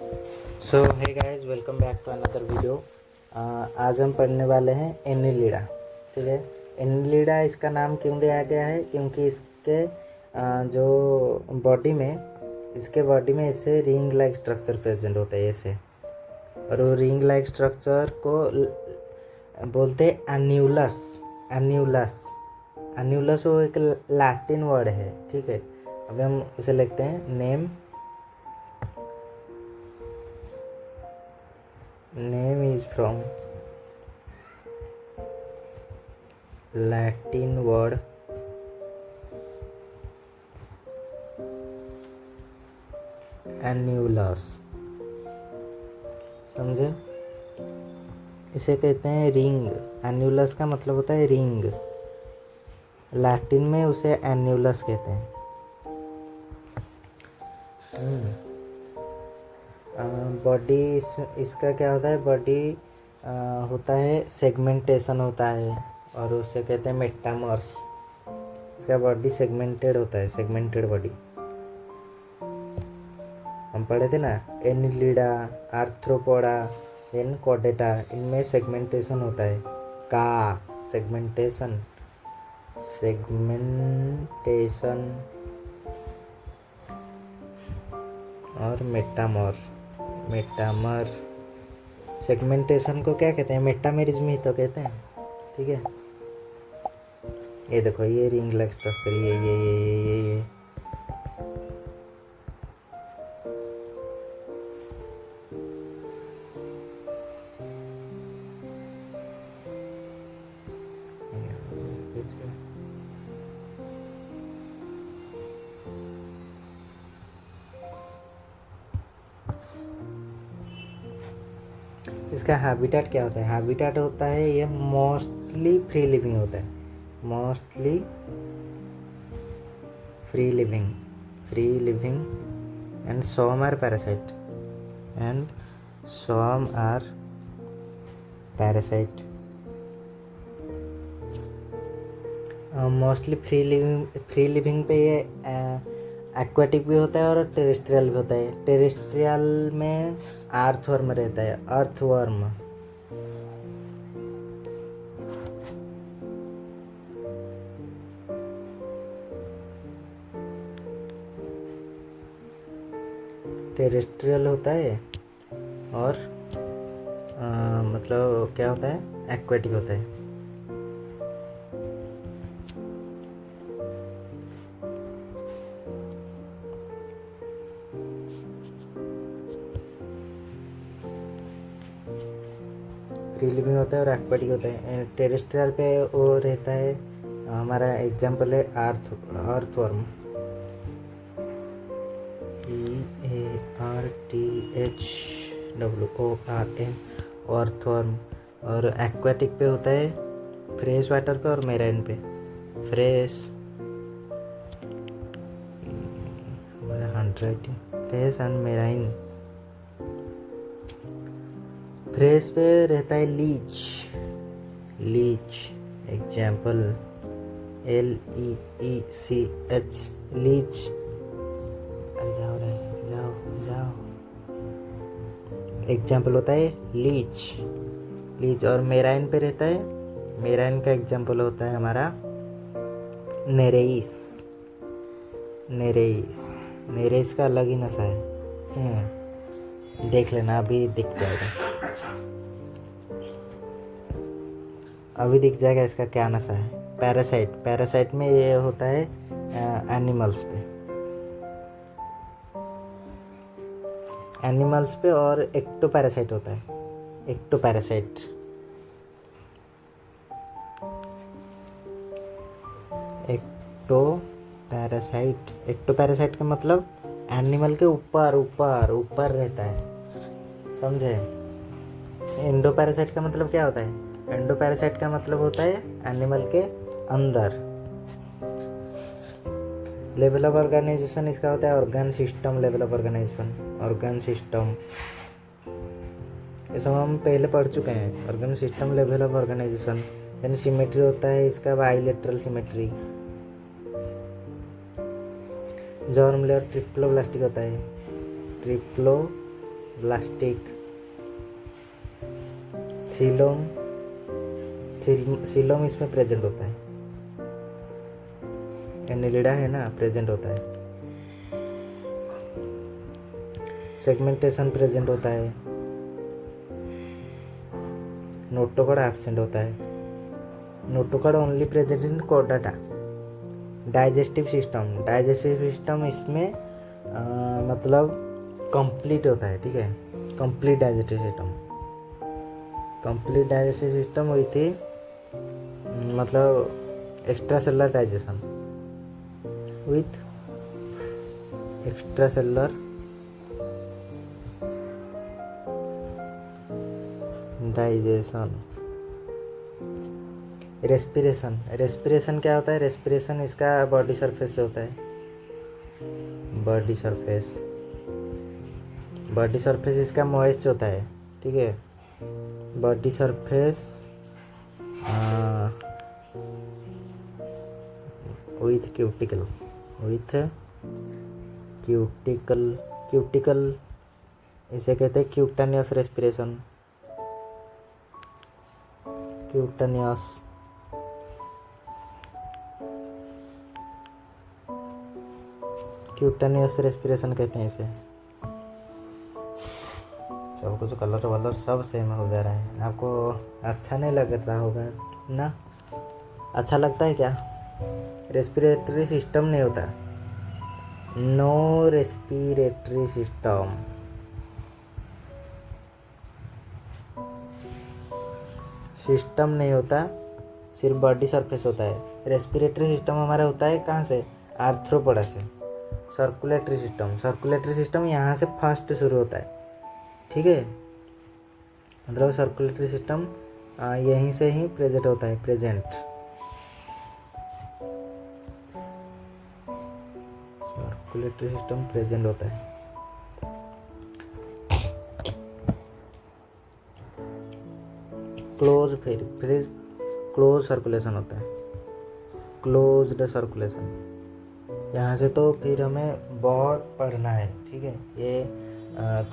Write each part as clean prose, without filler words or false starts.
So hey guys, welcome back to another video. आज हम पढ़ने वाले हैं एनिलिडा। ठीक है, एनिलिडा इसका नाम क्यों दिया गया है? क्योंकि इसके जो बॉडी में ऐसे रिंग लाइक स्ट्रक्चर प्रेजेंट होता है ऐसे, और वो रिंग लाइक स्ट्रक्चर को बोलते हैं एन्यूलस। एन्यूलस एन्यूलस वो एक लैटिन वर्ड है। ठीक है, अभी हम इसे लिखते हैं name is from Latin word annulus। समझे? इसे कहते हैं रिंग। एन्यूलस का मतलब होता है रिंग, लैटिन में उसे एन्यूलस कहते हैं। बॉडी इसका क्या होता है? बॉडी होता है, सेगमेंटेशन होता है, और उसे कहते हैं मेटामर्स। इसका बॉडी सेगमेंटेड होता है, सेगमेंटेड बॉडी। हम पढ़े थे ना, एनिलिडा, आर्थ्रोपोडा, देन कॉर्डेटा, इनमें सेगमेंटेशन होता है। का सेगमेंटेशन और मेटामर। सेगमेंटेशन को क्या कहते हैं? मेटामेरिज्म ही तो कहते हैं। ठीक है, ये देखो, ये रिंग लाइक स्ट्रक्चर, ये इसका हैबिटेट क्या होता है? हैबिटेट होता है, ये मोस्टली फ्री लिविंग होता है। Mostly free living and some are parasite। Mostly free living पे ये एक्वाटिक भी होता है और टेरेस्ट्रियल भी होता है। टेरेस्ट्रियल में अर्थवर्म रहता है, अर्थवर्म। टेरेस्ट्रियल होता है और मतलब क्या होता है? एक्वाटिक होता है। फ्री लिविंग होता है और एक्वाटिक होता है। टेरेस्ट्रियल पे वो रहता है, हमारा एग्जाम्पल है अर्थवर्म, EARTHWORM, अर्थवर्म। और एक्वाटिक पे होता है फ्रेश वाटर पे और मेराइन पे। हमारा handwriting, fresh and marine. Fresh पे रहता है लीच, एग्जाम्पल LEECH, लीच। अरे जाओ, एग्जाम्पल होता है लीच। और मेराइन पे रहता है, मेराइन का एग्जाम्पल होता है हमारा नेरेइस का अलग ही नशा है। देख लेना, अभी दिख जाएगा इसका क्या नशा है। पैरासाइट में ये होता है एनिमल्स पे और एक्टोपैरासाइट होता है। एक्टोपैरासाइट का मतलब एनिमल के ऊपर रहता है। समझे? एंडोपैरासाइट का मतलब क्या होता है? एंडोपैरासाइट का मतलब होता है एनिमल के अंदर। लेवल ऑफ ऑर्गेनाइजेशन इसका होता है organ system. Level of organization, organ system, ये सब हम पहले पढ़ चुके हैं। Organ system, level of organization. Then symmetry होता है इसका, bilateral symmetry. Germ layer triploblastic होता है, प्लास्टिक, सीलोम, सीलोम इसमें प्रेजेंट होता है। एनिलिडा है ना, प्रेजेंट होता है। सेगमेंटेशन प्रेजेंट होता है। नोटोकॉर्ड एब्सेंट होता है। Notochord only present in Chordata. Digestive system इसमें मतलब कंप्लीट होता है, ठीक है। कंप्लीट डाइजेस्टिव सिस्टम हुई थी, मतलब extra cellular digestion with extra cellular digestion. Respiration क्या होता है? रेस्पिरेशन इसका बॉडी सरफेस से होता है। बॉडी सरफेस इसका मॉइस्ट होता है, ठीक है। बॉडी सरफेस विथ क्यूटिकल इसे कहते हैं क्यूटानियस रेस्पिरेशन। क्यूटानियस रेस्पिरेशन कहते हैं इसे। सब कुछ कलर वलर सब सेम हो जा रहा है, आपको अच्छा नहीं लग रहा होगा ना? अच्छा लगता है क्या? रेस्पिरेटरी सिस्टम नहीं होता, नो रेस्पिरेटरी सिस्टम नहीं होता, सिर्फ बॉडी सरफेस होता है। रेस्पिरेटरी सिस्टम हमारा होता है कहाँ से? आर्थ्रोपोडा से। सर्कुलेटरी सिस्टम यहाँ से फर्स्ट शुरू होता है, ठीक है। मतलब सर्कुलेटरी सिस्टम यहीं से ही प्रेजेंट होता है, सर्कुलेटरी सिस्टम प्रेजेंट होता है। फिर क्लोज सर्कुलेशन होता है, क्लोज्ड सर्कुलेशन। यहाँ से तो फिर हमें बहुत पढ़ना है, ठीक है। ये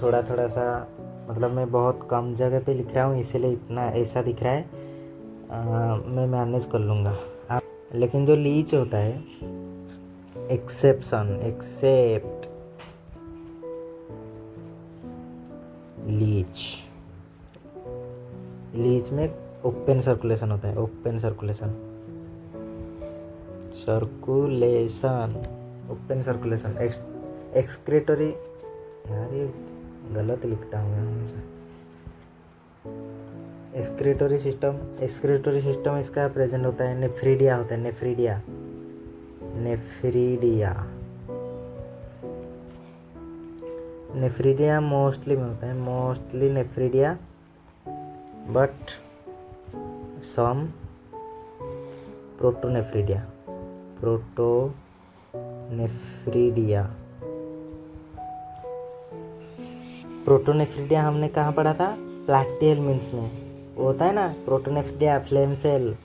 थोड़ा सा मतलब मैं बहुत कम जगह पे लिख रहा हूँ, इसीलिए इतना ऐसा दिख रहा है। मैं मैनेज कर लूँगा लेकिन जो लीच होता है, एक्सेप्ट लीच में ओपन सर्कुलेशन होता है, ओपन सर्कुलेशन। एक्सक्रेटरी, यार ये गलत लिखता हूँ मैं हमेशा। एक्सक्रेटरी सिस्टम इसका प्रेजेंट होता है, नेफ्रीडिया होता है, नेफ्रीडिया मोस्टली में होता है, nephridia, but some protonephridia. Protonephridia हमने कहाँ पढ़ा था? प्लैटियल मीन्स में वो होता है ना, प्रोटोनेफ्रीडिया फ्लेम सेल्स।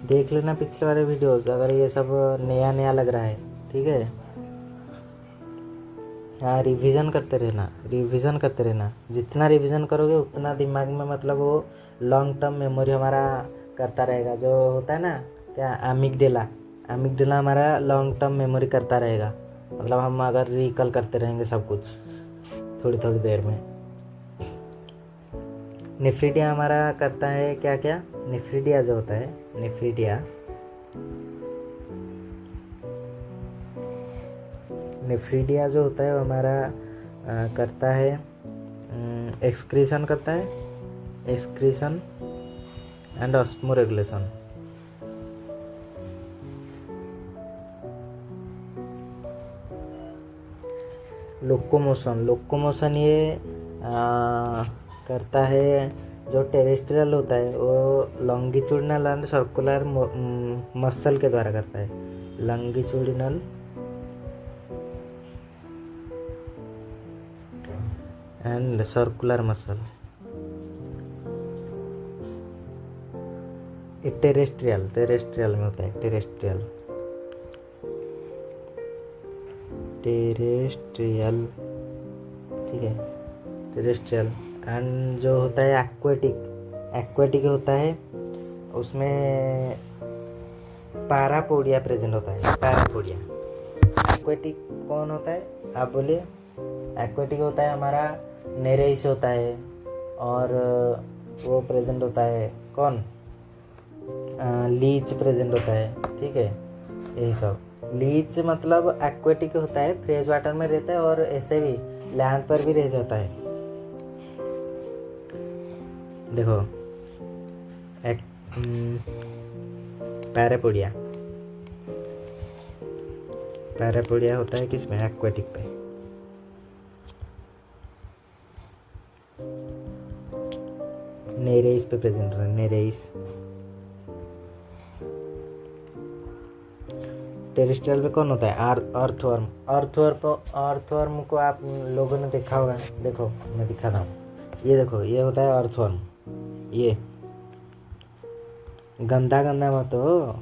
देख लेना पिछले वाले वीडियोस अगर ये सब नया लग रहा है, ठीक है। हाँ, रिवीजन करते रहना। जितना रिवीजन करोगे उतना दिमाग में मतलब वो लॉन्ग टर्म मेमोरी हमारा करता रहेगा। जो होता है ना क्या, एमिगडेला हमारा लॉन्ग टर्म मेमोरी करता रहेगा। मतलब हम अगर रिकॉल करते रहेंगे सब कुछ थोड़ी देर में। नेफ्रीडिया हमारा करता है क्या? नेफ्रीडिया जो होता है, नेफ्रीडिया जो होता है वो हमारा करता है एक्सक्रीशन एंड ऑस्मोरेगुलेशन। लोकोमोशन ये करता है, जो टेरेस्ट्रियल होता है वो लॉन्गिट्यूडिनल एंड सर्कुलर मसल के द्वारा करता है। Longitudinal and circular muscle. Terrestrial में होता है, टेरेस्ट्रियल, ठीक है, टेरेस्ट्रियल। एंड जो होता है एक्वेटिक, एक्वेटिक होता है उसमें पैरापोडिया प्रेजेंट होता है, पैरापोडिया। एक्वेटिक कौन होता है आप बोलिए? एक्वेटिक होता है हमारा नेरेस होता है, और वो प्रेजेंट होता है कौन, लीच प्रेजेंट होता है, ठीक है, यही सब। लीच मतलब एक्वेटिक होता है, फ्रेश वाटर में रहता है और ऐसे भी लैंड पर भी रह जाता है। देखो पैरापोडिया, पैरापोडिया होता है किसमें, एक्वेटिक पे। नेरेस पे प्रेजेंट है, नेरेस। टेरेस्ट्रियल पे कौन होता है, अर्थवर्म। अर्थवर्म को आप लोगों ने देखा होगा, देखो मैं दिखाता हूँ, ये देखो ये होता है अर्थवर्म। ये गंदा गंदा मत हो,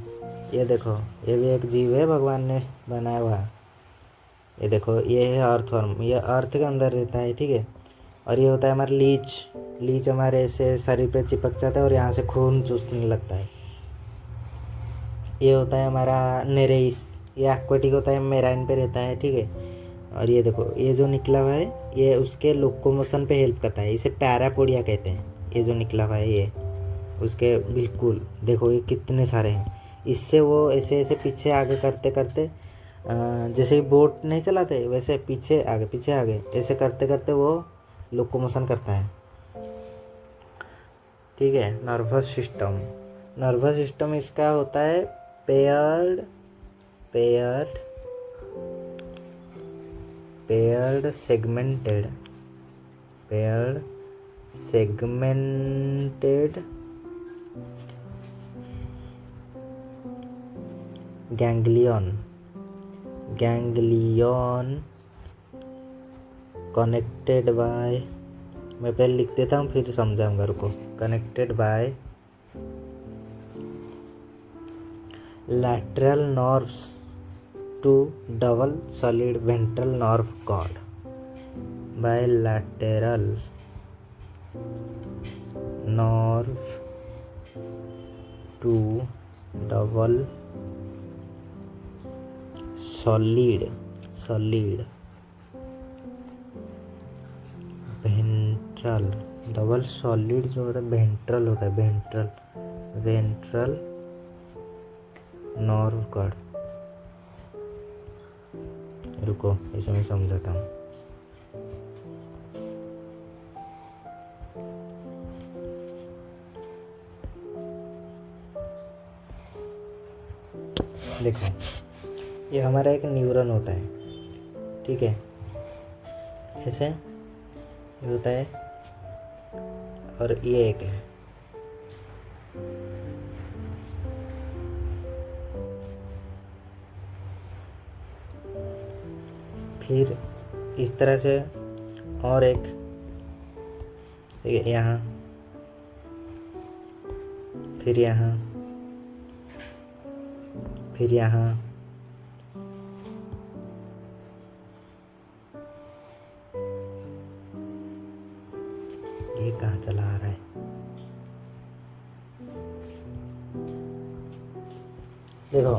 ये देखो ये भी एक जीव है भगवान ने बनाया हुआ। ये देखो ये है अर्थवर्म, ये अर्थ के अंदर रहता है, ठीक है। और ये होता है हमारा लीच। लीच हमारे ऐसे शरीर पे चिपक जाता है और यहाँ से खून चूसने लगता है। ये होता है हमारा नेरेस, ये एक्वेटिक होता है, मेराइन पे रहता है, ठीक है। और ये देखो ये जो निकला हुआ है ये उसके लोकोमोशन पे हेल्प करता है, इसे पैरापोडिया कहते हैं। ये जो निकला हुआ है ये उसके बिल्कुल, देखो ये कितने सारे हैं। इससे वो ऐसे ऐसे पीछे आगे करते करते, जैसे कि बोट नहीं चलाते वैसे पीछे आगे ऐसे करते करते वो लोकोमोशन करता है, ठीक है। नर्वस सिस्टम, नर्वस सिस्टम इसका होता है paired segmented ganglion connected bye, मैं पहले लिख देता हूँ फिर समझाऊंगा, रुको। Connected by lateral nerves to double solid ventral nerve cord, bilateral nerve to double solid ventral, double solid जो होता है वेंट्रल होता है, वेंट्रल नर्व कॉर्ड। रुको इसे मैं समझाता हूँ। देखो ये हमारा एक न्यूरॉन होता है, ठीक है, ऐसे ये होता है, और ये एक है, फिर इस तरह से और एक, यहाँ, फिर यहाँ, फिर यहाँ, ये कहाँ चला आ रहा है? देखो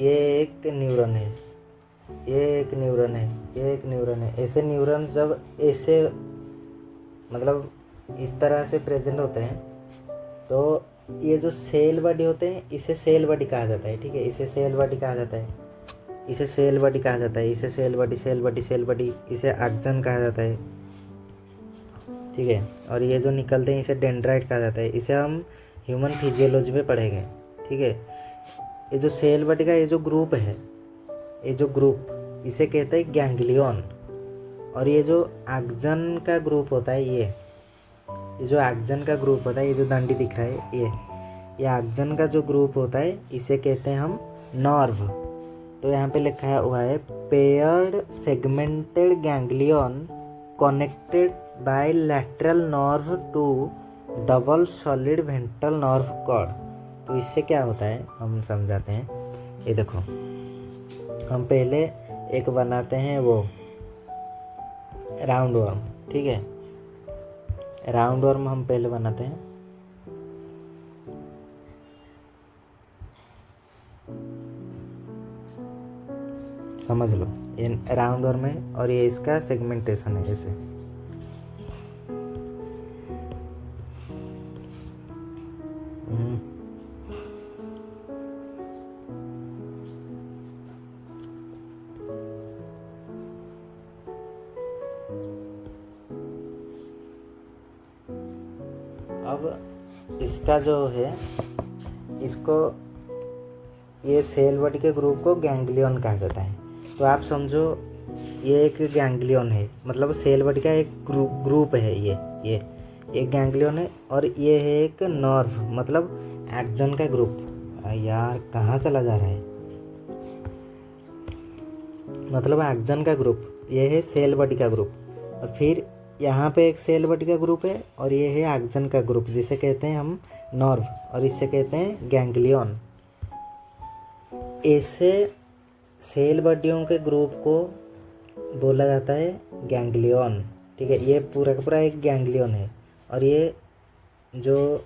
ये एक न्यूरॉन है, ये एक न्यूरॉन है, ये एक न्यूरॉन है। ऐसे न्यूरॉन्स जब ऐसे मतलब इस तरह से प्रेजेंट होते हैं तो ये जो सेल बॉडी होते हैं इसे सेल बॉडी कहा जाता है, ठीक है। इसे सेल बॉडी कहा जाता है, इसे सेल बॉडी कहा जाता है, इसे सेल बॉडी, इसे एक्सन कहा जाता है, ठीक है। और ये जो निकलते हैं इसे डेंड्राइट कहा जाता है। इसे हम ह्यूमन फिजियोलॉजी में पढ़ेंगे, ठीक है। ये जो सेल बॉडी का ये जो ग्रुप है, ये जो ग्रुप इसे कहते हैं गैंग्लियन। और ये जो एक्सन का ग्रुप होता है, ये जो एक्सन का ग्रुप होता है, ये जो दंडी दिख रहा है, ये एक्सन का जो ग्रुप होता है इसे कहते हैं हम नर्व। तो यहाँ पे लिखा हुआ है paired segmented ganglion connected by lateral nerve to double solid ventral nerve cord. तो इससे क्या होता है हम समझाते हैं। ये देखो हम पहले एक बनाते हैं वो राउंड वर्म। ठीक है, राउंड वर्म हम पहले बनाते हैं। समझ लो, ये राउंड वर्म है और ये इसका सेगमेंटेशन है ऐसे। अब इसका जो है, इसको ये सेल बॉडी के ग्रुप को गैंग्लियन कहा जाता है। तो आप समझो ये एक गैंग्लियन है, मतलब सेल बॉडी का एक ग्रुप है ये एक गैंग्लियन है, और ये है एक नर्व मतलब एक्सन का ग्रुप। यार कहाँ चला जा रहा है, मतलब एक्सन का ग्रुप, ये है सेल बॉडी का ग्रुप। और फिर यहाँ पे एक सेल बॉडी का ग्रुप है और ये है एक्सन का ग्रुप, जिसे कहते हैं हम नर्व, और इससे कहते हैं गैंग्लियन। ऐसे सेल बॉडियों के ग्रुप को बोला जाता है गैंग्लियन। ठीक है, ये पूरा का पूरा एक गैंग्लियन है। और ये जो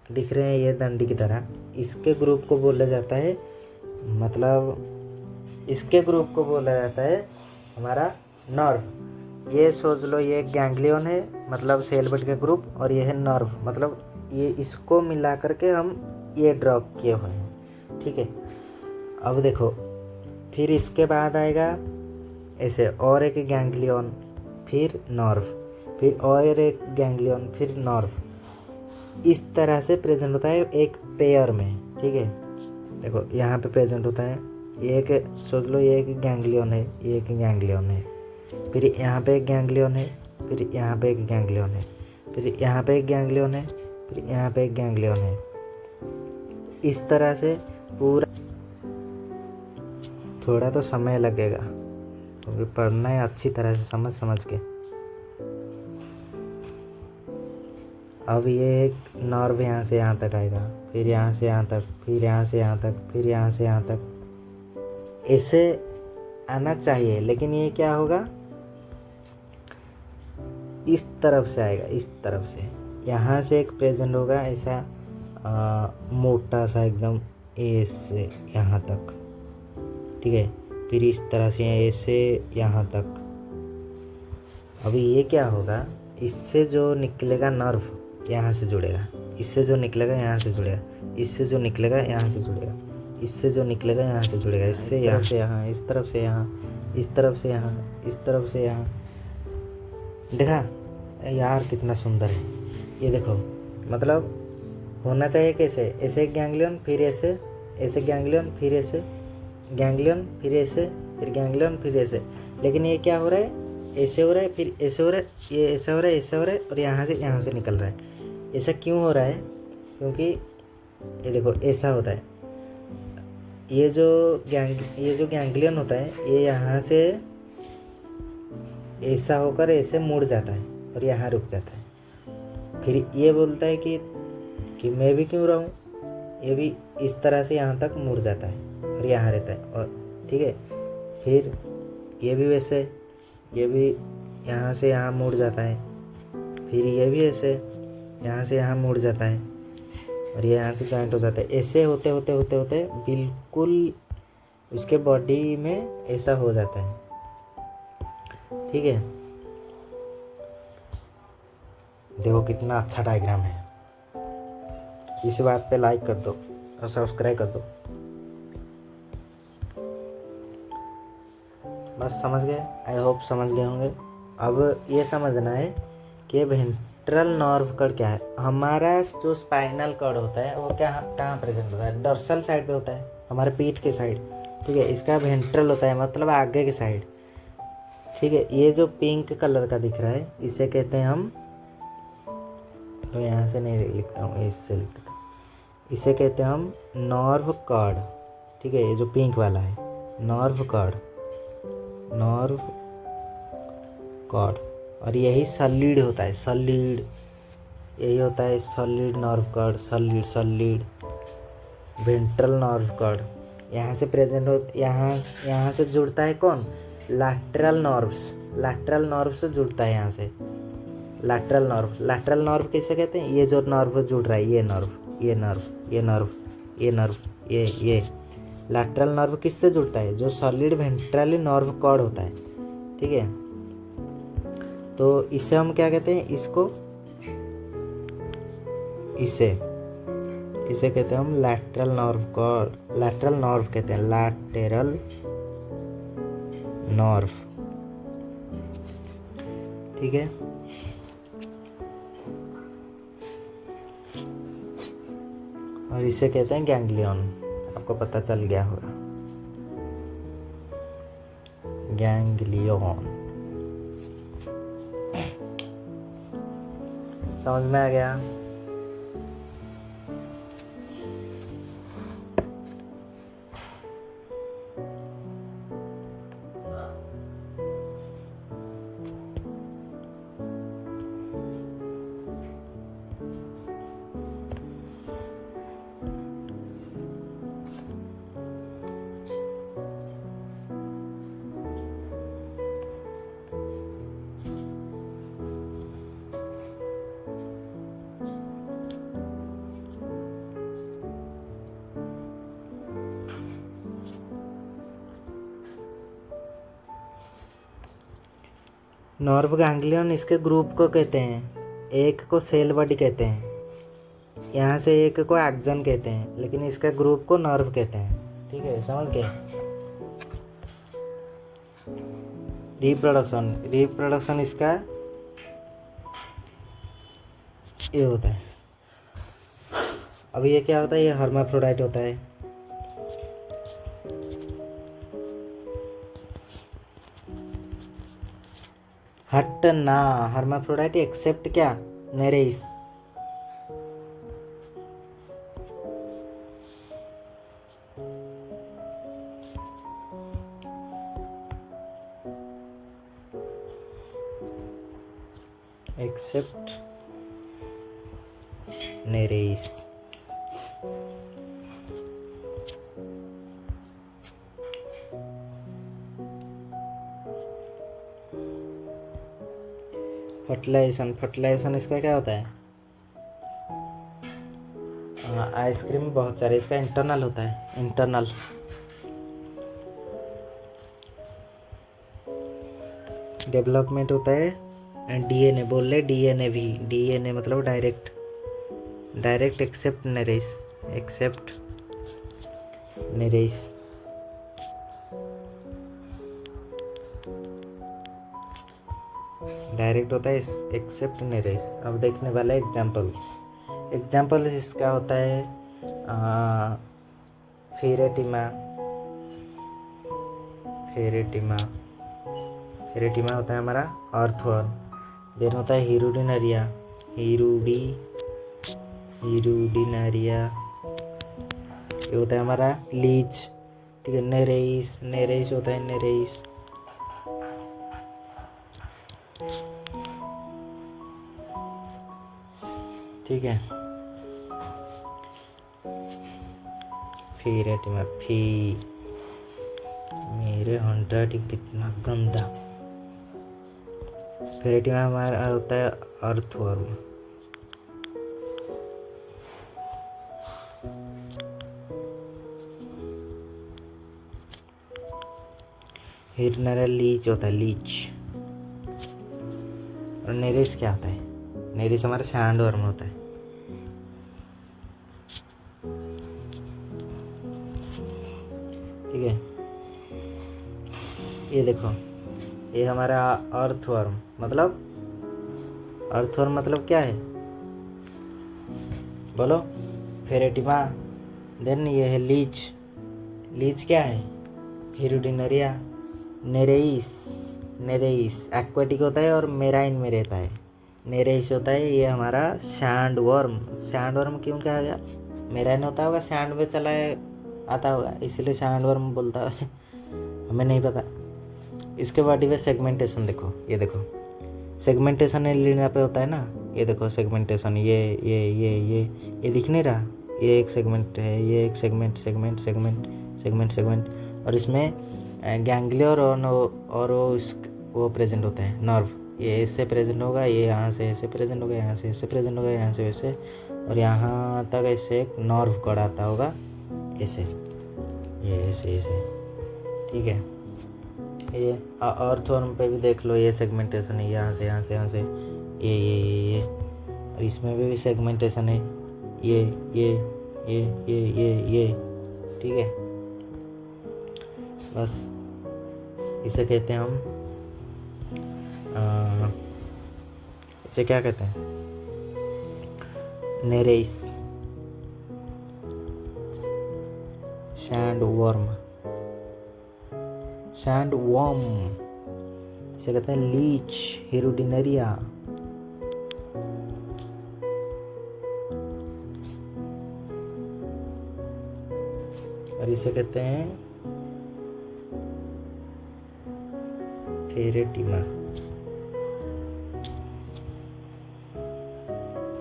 दिख रहे हैं ये डंडी की तरह, इसके ग्रुप को बोला जाता है, मतलब इसके ग्रुप को बोला जाता है हमारा नर्व। ये सोच लो, ये एक गैंग्लियन है मतलब सेल बॉडी का ग्रुप, और ये है नर्व मतलब ये, इसको मिला करके हम ये ड्रॉ किए हुए हैं। ठीक है, अब देखो, फिर इसके बाद आएगा ऐसे और एक गैंग्लियन, फिर नर्व, फिर और एक गैंग्लियन, फिर नर्व। इस तरह से प्रेजेंट होता है एक पेयर में। ठीक है, देखो यहाँ पे प्रेजेंट होता है, ये एक सोच लो, ये एक गैंग्लियन है, ये एक गैंग्लियन है, फिर यहाँ पे एक गैंग्लियन है, फिर यहाँ पे एक गैंग्लियन है, फिर यहाँ पे एक गैंग्लियन है, फिर यहाँ पे एक गैंग्लियन है। इस तरह से पूरा, थोड़ा तो समय लगेगा क्योंकि पढ़ना है अच्छी तरह से समझ के। अब ये एक नर्व यहाँ से यहाँ तक आएगा, फिर यहाँ से यहाँ तक, फिर यहाँ से यहाँ तक, फिर यहाँ से यहाँ तक, ऐसे आना चाहिए। लेकिन ये क्या होगा, इस तरफ से आएगा, इस तरफ से, यहाँ से एक प्रेजेंट होगा ऐसा मोटा सा एकदम ऐसे यहाँ तक। ठीक है, फिर इस तरह से ऐसे यहाँ तक। अभी ये क्या होगा, इससे जो निकलेगा नर्व यहाँ से जुड़ेगा, इससे जो निकलेगा यहाँ से जुड़ेगा, इससे जो निकलेगा यहाँ से जुड़ेगा, इससे जो निकलेगा यहाँ से जुड़ेगा, इससे यहाँ से यहाँ, इस तरफ से यहाँ, इस तरफ से यहाँ, इस तरफ से यहाँ। देखा यार कितना सुंदर है ये, देखो मतलब होना चाहिए कैसे, ऐसे एक गैंग्लियन, फिर ऐसे, ऐसे गैंग्लियन, फिर ऐसे गैंग्लियन, फिर ऐसे, फिर गैंग्लियन, फिर ऐसे। लेकिन ये क्या हो रहा है, ऐसे हो रहा है, फिर ऐसे हो रहा है, ये ऐसा हो रहा है, ऐसा हो रहा है, और यहाँ से निकल रहा है। ऐसा क्यों हो रहा है, क्योंकि ये देखो ऐसा होता है, ये जो गैंग्लियन होता है ये यहाँ से ऐसा होकर ऐसे मुड़ जाता है और यहाँ रुक जाता है। फिर ये बोलता है कि मैं भी क्यों रहूँ, ये भी इस तरह से यहाँ तक मुड़ जाता है और यहाँ रहता है। और ठीक है, फिर ये भी वैसे, ये भी यहाँ से यहाँ मुड़ जाता है, फिर ये भी ऐसे यहाँ से यहाँ मुड़ जाता है और ये यहाँ से जॉइंट हो जाता है। ऐसे होते होते होते होते बिल्कुल उसके बॉडी में ऐसा हो जाता है। ठीक है, देखो कितना अच्छा डायग्राम है। इस बात पे लाइक कर दो और सब्सक्राइब कर दो। बस समझ गए, आई होप समझ गए होंगे। अब ये समझना है कि वेंट्रल नर्व कॉर्ड क्या है। हमारा जो स्पाइनल कॉर्ड होता है वो कहाँ प्रेजेंट होता है, डोर्सल साइड पे होता है, हमारे पीठ के साइड। ठीक है, इसका वेंट्रल होता है मतलब आगे के साइड। ठीक है, ये जो पिंक कलर का दिख रहा है इसे कहते हैं हम, तो यहाँ से नहीं लिखता हूँ, इससे लिख देता हूँ, इसे कहते हैं हम नर्व कॉर्ड। ठीक है, ये जो पिंक वाला है नर्व कॉर्ड, नर्व कॉर्ड। और यही सॉलिड होता है, सॉलिड यही होता है, solid nerve cord, solid ventral nerve cord. यहाँ से प्रेजेंट हो, यहाँ से जुड़ता है कौन, लैटरल नर्व से जुड़ता है यहाँ से। लैटरल नर्व किसे कहते हैं? ये जो नर्व जुड़ रहा है, ये नर्व, ये लैटरल नर्व किससे जुड़ता है? जो सॉलिड वेंट्रली नर्व कॉर्ड होता है, ठीक है। तो इसे हम क्या कहते हैं? इसे कहते हैं हम lateral nerve cord, lateral nerve कहते हैं, लैटरल नर्व, ठीक है। और इसे कहते हैं गैंग्लियन। आपको पता चल गया होगा, गैंग्लियन। समझ में आ गया? नर्व गैंग्लियन इसके ग्रुप को कहते हैं। एक को सेल बॉडी कहते हैं, यहाँ से एक को एक्सन कहते हैं, लेकिन इसका ग्रुप को नर्व कहते हैं, ठीक है। समझ गए? रिप्रोडक्शन इसका ये होता है। अब ये क्या होता है? ये हर्माफ्रोडाइट होता है। हट ना, हर्माफ्रोडाइट एक्सेप्ट क्या? नेरेस। Accept Nereis. फर्टिलाइजेशन इसका क्या होता है? आइसक्रीम बहुत सारे, इसका इंटरनल होता है, इंटरनल। डेवलपमेंट होता है डीएनए, बोल ले डीएनए भी, डीएनए मतलब डायरेक्ट एक्सेप्ट नेरेस। डायरेक्ट होता है एक्सेप्ट नेरेस। अब देखने वाला है एग्जाम्पल्स इसका होता है फेरेटिमा होता है हमारा अर्थवर्म। देन होता है हिरुडिनरिया, ये होता है हमारा लीच, ठीक है। नेरेस होता है नेरेस। ठीक है। फेरेटिमा, मेरे हैंडराइटिंग कितना गंदा। फेरेटिमा हमारा होता है अर्थवर्म। हिरनरा लीच होता है, लीच। और नेरेस क्या होता है? नेरेस हमारा सैंडवर्म होता है। ठीक है। ये देखो, ये हमारा अर्थवर्म मतलब क्या है? बोलो। फेरेटिमा। देन ये है लीच क्या है? हिरुडिनरिया। नेरेइस एक्वेटिक होता है और मेराइन में रहता है। नेरेइस होता है ये हमारा सैंडवर्म क्यों कहा गया? मेराइन होता होगा, सैंड में चला आता होगा, इसलिए सैंडवर्म बोलता है। हमें नहीं पता। इसके बॉडी में सेगमेंटेशन देखो, ये देखो सेगमेंटेशन एनिलिडा पे होता है ना। ये देखो सेगमेंटेशन, ये दिख नहीं रहा? ये एक सेगमेंट है, ये एक सेगमेंट। और इसमें गैंग्लियर और वो प्रेजेंट होते हैं नर्व। ये ऐसे प्रेजेंट होगा, ये यहाँ से ऐसे प्रेजेंट होगा, यहाँ से ऐसे प्रेजेंट होगा, यहाँ से वैसे, और यहाँ तक ऐसे एक नर्व कट आता होगा ऐसे, ये ऐसे ऐसे, ठीक है। ये अर्थवर्म पे भी देख लो, ये सेगमेंटेशन है, यहाँ से यहाँ से यहाँ से, ये और इसमें भी सेगमेंटेशन है, ये ये ये ये ये, ठीक है। बस इसे कहते हैं हम इसे क्या कहते हैं, Nereis sand worm, sand worm इसे कहते हैं लीच हिरुडिनेरिया। और इसे कहते हैं फेरेटिमा,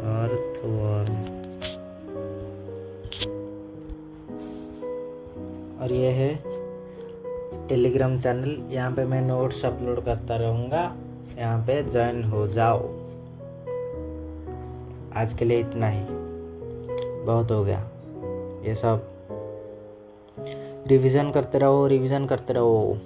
अर्थवर्म। और ये है टेलीग्राम चैनल, यहाँ पे मैं नोट्स अपलोड करता रहूँगा, यहाँ पे ज्वाइन हो जाओ। आज के लिए इतना ही, बहुत हो गया ये सब। रिवीजन करते रहो, रिवीजन करते रहो।